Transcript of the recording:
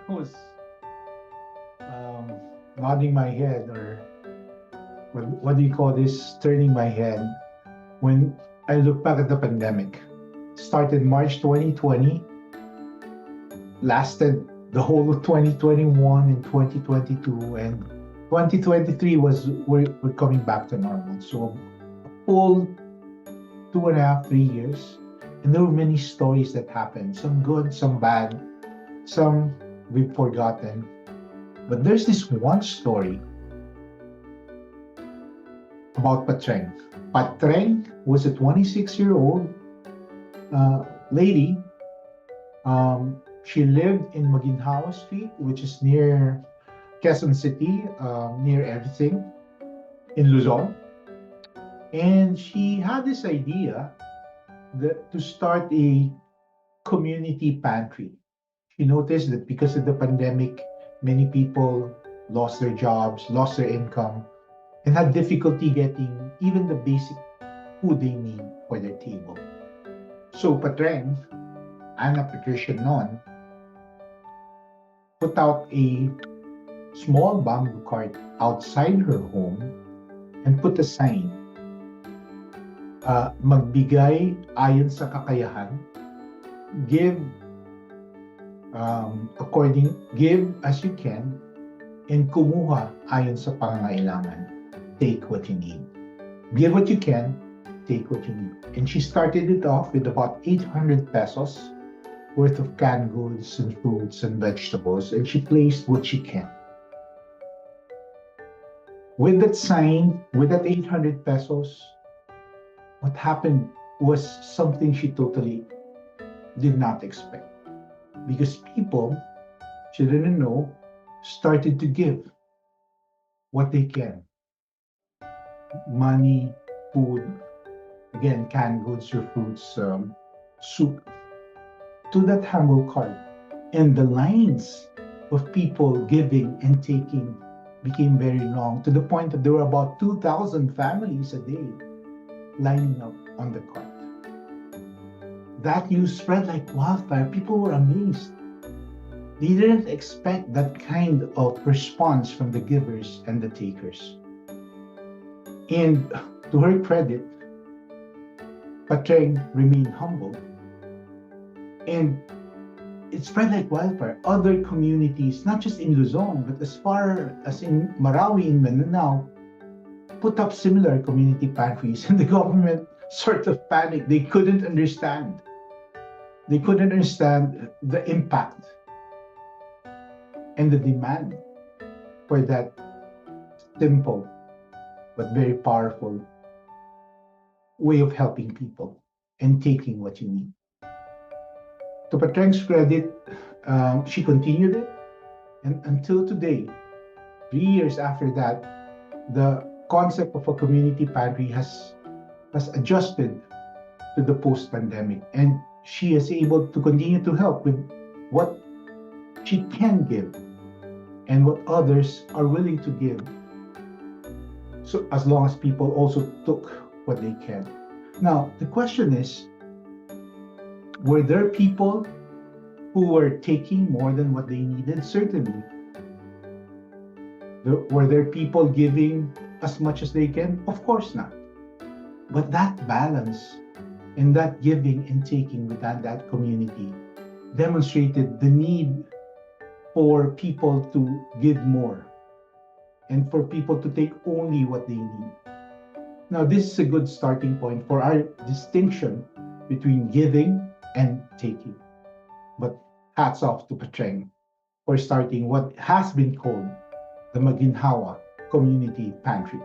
was um, nodding my head, or what do you call this? Turning my head when I look back at the pandemic. Started March 2020, lasted the whole of 2021 and 2022, and 2023 was we're coming back to normal. So a full 2.5, 3 years, and there were many stories that happened. Some good, some bad, some we've forgotten. But there's this one story about Patreng. Patreng was a 26-year-old lady. She lived in Maginhawa Street, which is near Quezon City, near everything in Luzon. And she had this idea to start a community pantry. She noticed that because of the pandemic, many people lost their jobs, lost their income, and had difficulty getting even the basic food they need for their table. So Patreng, Anna Patricia Non, put out a small bamboo cart outside her home and put a sign, magbigay ayon sa kakayahan, give give as you can, and kumuha ayon sa pangangailangan. Take what you need. Give what you can, take what you need. And she started it off with about 800 pesos worth of canned goods and fruits and vegetables, and she placed what she can. With that sign, with that 800 pesos, what happened was something she totally did not expect. Because people, she didn't know, started to give what they can. Money, food, again, canned goods or fruits, soup, to that humble cart. And the lines of people giving and taking became very long, to the point that there were about 2,000 families a day lining up on the cart. That news spread like wildfire. People were amazed. They didn't expect that kind of response from the givers and the takers. And to her credit, Patreng remained humble, and it spread like wildfire. Other communities, not just in Luzon, but as far as in Marawi, in Mindanao, put up similar community pantries, and the government sort of panicked. They couldn't understand. They couldn't understand the impact and the demand for that simple but very powerful way of helping people and taking what you need. To Patreng's credit, she continued it, and until today, 3 years after that, the concept of a community pantry has adjusted to the post-pandemic, and she is able to continue to help with what she can give and what others are willing to give. So as long as people also took what they can. Now, the question is, were there people who were taking more than what they needed? Certainly. Were there people giving as much as they can? Of course not. But that balance and that giving and taking within that community demonstrated the need for people to give more and for people to take only what they need. Now, this is a good starting point for our distinction between giving and taking. But hats off to Patreng for starting what has been called the Maginhawa Community Pantry.